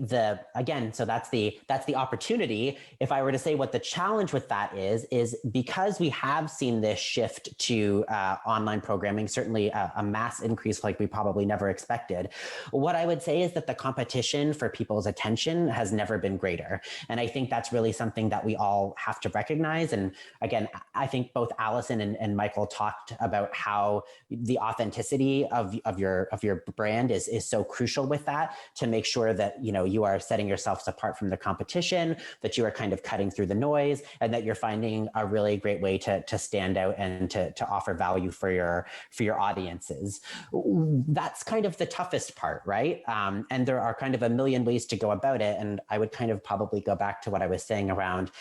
so that's the opportunity. If I were to say what the challenge with that is because we have seen this shift to online programming, certainly a mass increase like we probably never expected. What I would say is that the competition for people's attention has never been greater. And I think that's really something that we all have to recognize. And again, I think both Allison and Michael talked about how the authenticity of your brand is so crucial with that, to make sure that you are setting yourselves apart from the competition, that you are kind of cutting through the noise, and that you're finding a really great way to stand out and to offer value for your audiences. That's kind of the toughest part, right? And there are kind of a million ways to go about it. And I would kind of probably go back to what I was saying around,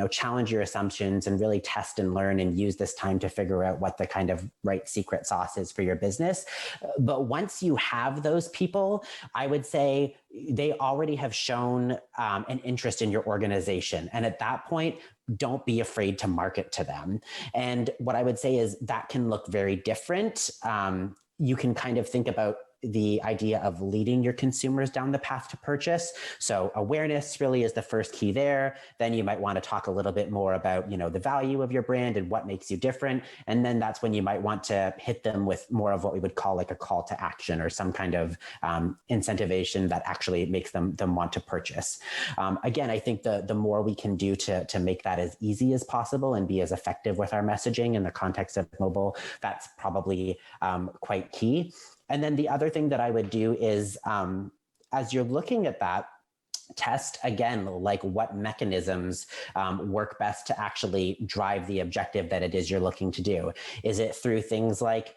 challenge your assumptions and really test and learn and use this time to figure out what the kind of right secret sauce is for your business. But once you have those people, I would say they already have shown an interest in your organization. And at that point, don't be afraid to market to them. And what I would say is that can look very different. You can kind of think about the idea of leading your consumers down the path to purchase. So awareness really is the first key there. Then you might want to talk a little bit more about, the value of your brand and what makes you different. And then that's when you might want to hit them with more of what we would call like a call to action, or some kind of incentivization that actually makes them want to purchase. Again, I think the more we can do to make that as easy as possible and be as effective with our messaging in the context of mobile, that's probably quite key. And then the other thing that I would do is, as you're looking at that, test again, like what mechanisms work best to actually drive the objective that it is you're looking to do. Is it through things like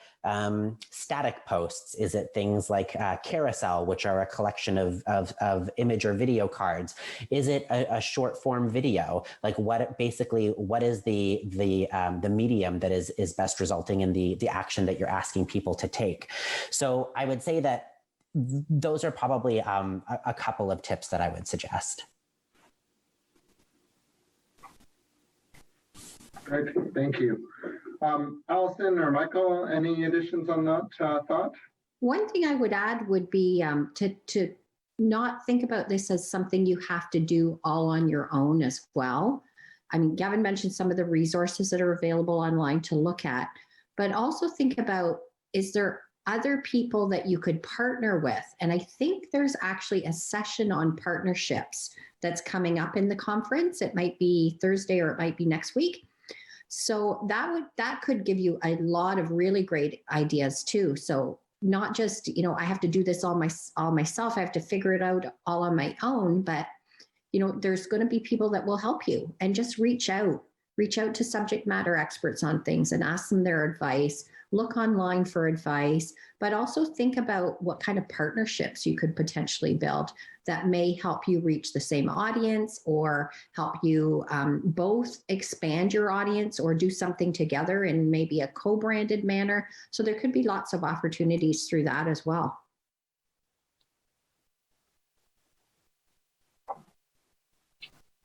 static posts? Is it things like carousel, which are a collection of image or video cards? Is it a short form video? Like what is the medium that is best resulting in the action that you're asking people to take? So I would say that those are probably a couple of tips that I would suggest. Great, thank you. Allison or Michael, any additions on that thought? One thing I would add would be to not think about this as something you have to do all on your own as well. I mean, Gavin mentioned some of the resources that are available online to look at, but also think about, is there other people that you could partner with? And I think there's actually a session on partnerships that's coming up in the conference. It might be Thursday or it might be next week. So that could give you a lot of really great ideas too. So not just, I have to do this all myself. I have to figure it out all on my own, but there's going to be people that will help you, and just reach out. reach out to subject matter experts on things and ask them their advice. Look online for advice, but also think about what kind of partnerships you could potentially build that may help you reach the same audience or help you both expand your audience or do something together in maybe a co-branded manner. So there could be lots of opportunities through that as well.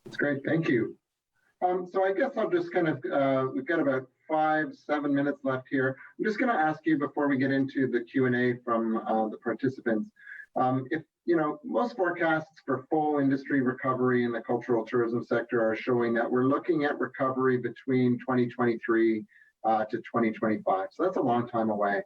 That's great, thank you. So I guess I'll just kind of, we've got about 5-7 minutes left here. I'm just going to ask you before we get into the Q&A from the participants, if, you know, most forecasts for full industry recovery in the cultural tourism sector are showing that we're looking at recovery between 2023 to 2025. So that's a long time away.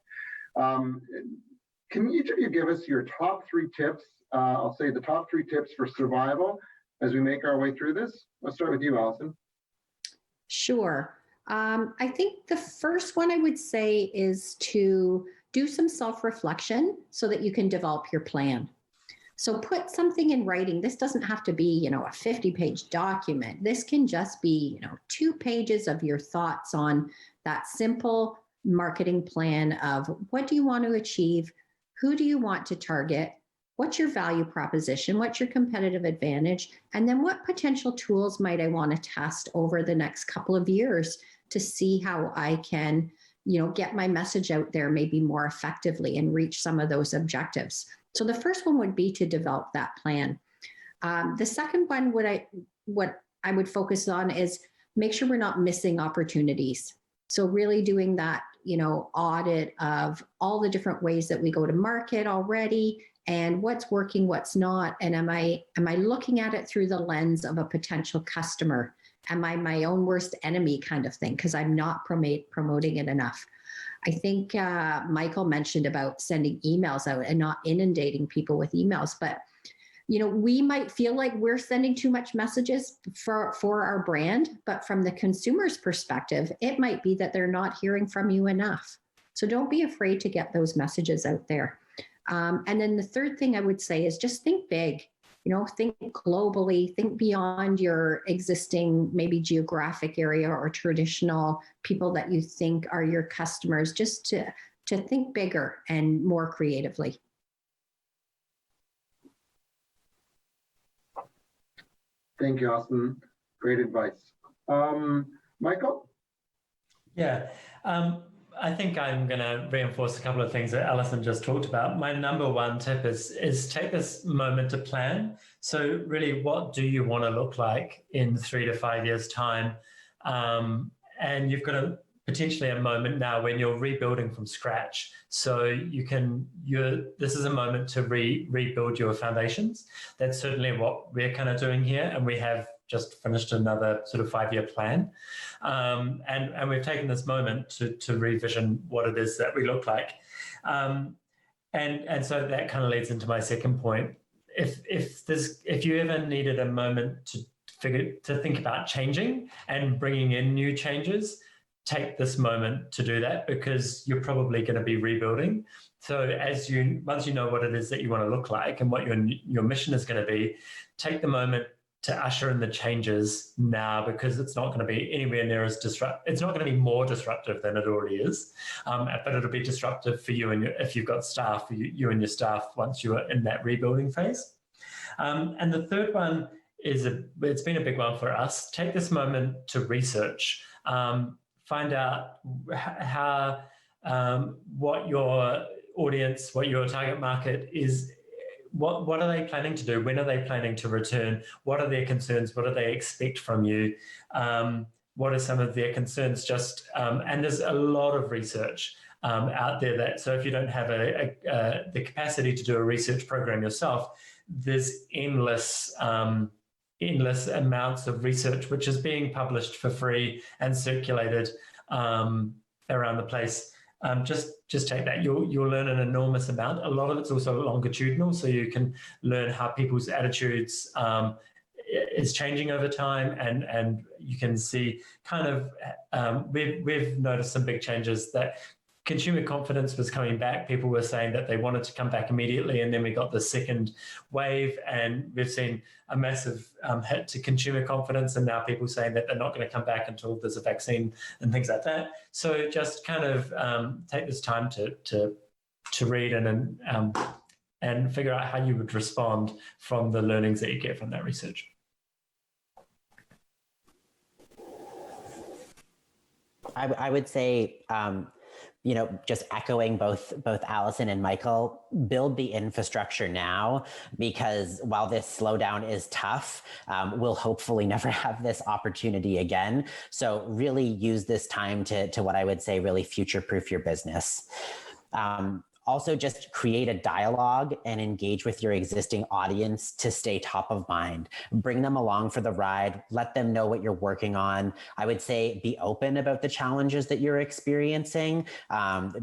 Can each of you give us your top 3 tips? I'll say the top 3 tips for survival as we make our way through this. Let's start with you, Allison. Sure. I think the first one I would say is to do some self-reflection so that you can develop your plan. So put something in writing. This doesn't have to be, you know, a 50-page document. This can just be, you know, 2 pages of your thoughts on that simple marketing plan of what do you want to achieve? Who do you want to target? What's your value proposition? What's your competitive advantage? And then what potential tools might I want to test over the next couple of years to see how I can, you know, get my message out there maybe more effectively and reach some of those objectives. So the first one would be to develop that plan. The second one, what I would focus on is make sure we're not missing opportunities. So really doing that, you know, audit of all the different ways that we go to market already and what's working, what's not, and am I looking at it through the lens of a potential customer? Am I my own worst enemy kind of thing because I'm not promoting it enough? I think Michael mentioned about sending emails out and not inundating people with emails, but you know, we might feel like we're sending too much messages for our brand, but from the consumer's perspective, it might be that they're not hearing from you enough. So don't be afraid to get those messages out there. And then the third thing I would say is just think big, you know, think globally, think beyond your existing maybe geographic area or traditional people that you think are your customers, just to think bigger and more creatively. Thank you, Austin. Great advice. Michael? Yeah, I think I'm going to reinforce a couple of things that Alison just talked about. My number one tip is take this moment to plan. So really, what do you want to look like in 3 to 5 years' time? And you've got potentially a moment now when you're rebuilding from scratch. So this is a moment to rebuild your foundations. That's certainly what we're kind of doing here. And we have just finished another sort of 5-year plan. And we've taken this moment to revision what it is that we look like. And so that kind of leads into my second point. If you ever needed a moment to think about changing and bringing in new changes, take this moment to do that because you're probably going to be rebuilding. So once you know what it is that you want to look like and what your mission is going to be, take the moment to usher in the changes now because it's not going to be anywhere near as disruptive. It's not going to be more disruptive than it already is, but it'll be disruptive for you and if you've got staff, for you and your staff once you are in that rebuilding phase. And the third one it's been a big one for us. Take this moment to research. Find out how what your audience, what your target market is. What are they planning to do? When are they planning to return? What are their concerns? What do they expect from you? What are some of their concerns? And there's a lot of research out there so if you don't have the capacity to do a research program yourself, there's endless amounts of research which is being published for free and circulated around the place. Just take that. You'll learn an enormous amount. A lot of it's also longitudinal, so you can learn how people's attitudes is changing over time, and you can see kind of we've noticed some big changes that consumer confidence was coming back. People were saying that they wanted to come back immediately, and then we got the second wave, and we've seen a massive hit to consumer confidence, and now people saying that they're not going to come back until there's a vaccine and things like that. So just kind of take this time to read and figure out how you would respond from the learnings that you get from that research. I would say, just echoing both Allison and Michael, build the infrastructure now, because while this slowdown is tough, we'll hopefully never have this opportunity again. So really use this time to what I would say really future-proof your business. Also, just create a dialogue and engage with your existing audience to stay top of mind. Bring them along for the ride. Let them know what you're working on. I would say be open about the challenges that you're experiencing,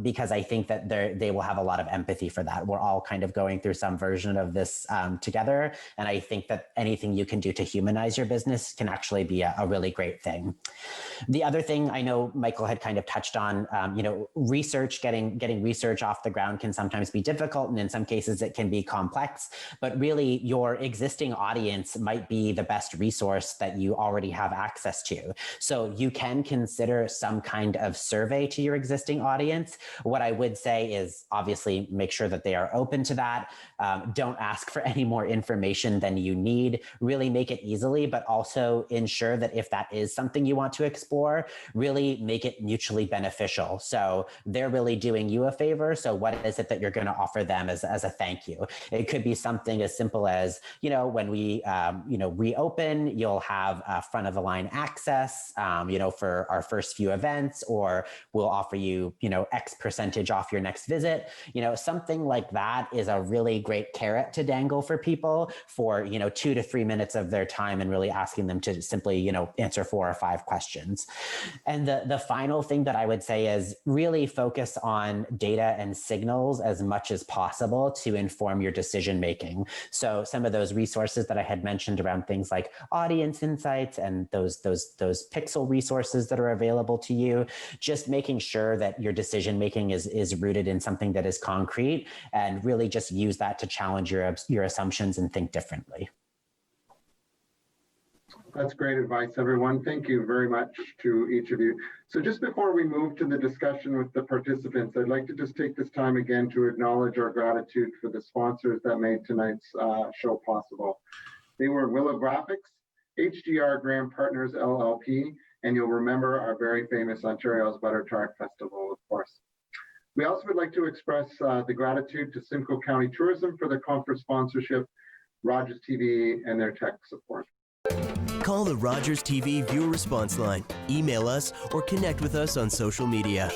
because I think that they will have a lot of empathy for that. We're all kind of going through some version of this together. And I think that anything you can do to humanize your business can actually be a really great thing. The other thing I know Michael had kind of touched on, research, getting research off the ground can sometimes be difficult, and in some cases it can be complex, but really your existing audience might be the best resource that you already have access to. So you can consider some kind of survey to your existing audience. What I would say is obviously make sure that they are open to that. Don't ask for any more information than you need. Really make it easily, but also ensure that if that is something you want to explore, really make it mutually beneficial. So they're really doing you a favor. So what is it that you're going to offer them as a thank you? It could be something as simple as, when we, reopen, you'll have front of the line access, for our first few events, or we'll offer you, X percentage off your next visit. Something like that is a really great carrot to dangle for people for, 2 to 3 minutes of their time, and really asking them to simply, answer 4 or 5 questions. And the final thing that I would say is really focus on data and signals as much as possible to inform your decision making. So some of those resources that I had mentioned around things like audience insights and those pixel resources that are available to you, just making sure that your decision making is rooted in something that is concrete, and really just use that to challenge your assumptions and think differently. That's great advice, everyone. Thank you very much to each of you. So just before we move to the discussion with the participants, I'd like to just take this time again to acknowledge our gratitude for the sponsors that made tonight's show possible. They were Willow Graphics, HDR Graham Partners LLP, and you'll remember our very famous Ontario's Butter Tart Festival, of course. We also would like to express the gratitude to Simcoe County Tourism for the conference sponsorship, Rogers TV, and their tech support. Call the Rogers TV viewer response line, email us, or connect with us on social media.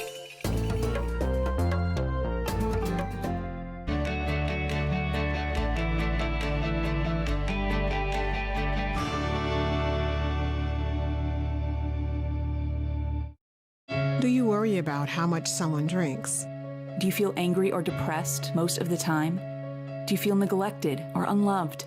Do you worry about how much someone drinks? Do you feel angry or depressed most of the time? Do you feel neglected or unloved?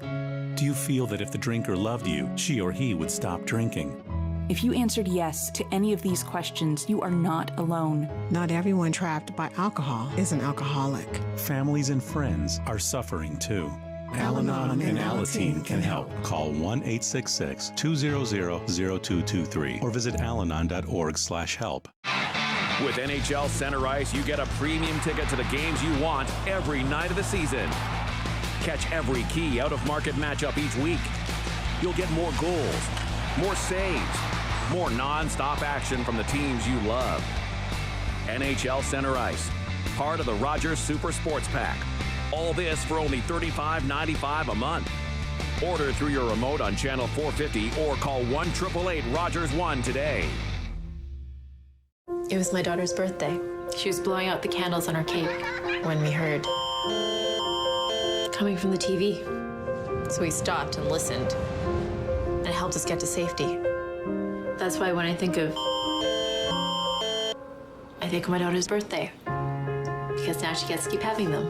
Do you feel that if the drinker loved you, she or he would stop drinking? If you answered yes to any of these questions, you are not alone. Not everyone trapped by alcohol is an alcoholic. Families and friends are suffering too. Al-Anon and Alateen can help. Call 1-866-200-0223 or visit alanon.org/help. With NHL Center Ice, you get a premium ticket to the games you want every night of the season. Catch every key out-of-market matchup each week. You'll get more goals, more saves, more non-stop action from the teams you love. NHL Center Ice, part of the Rogers Super Sports Pack. All this for only $35.95 a month. Order through your remote on Channel 450 or call 1-888-ROGERS-1 today. It was my daughter's birthday. She was blowing out the candles on her cake when we heard coming from the TV. So we stopped and listened, and it helped us get to safety. That's why when I think of my daughter's birthday, because now she gets to keep having them.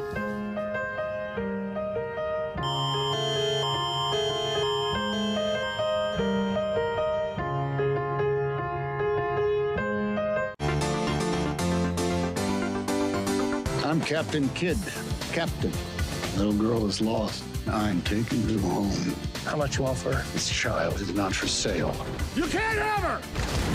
I'm Captain Kidd. Captain. Little girl is lost. I'm taking her home. How much you want for her? This child is not for sale. You can't have her!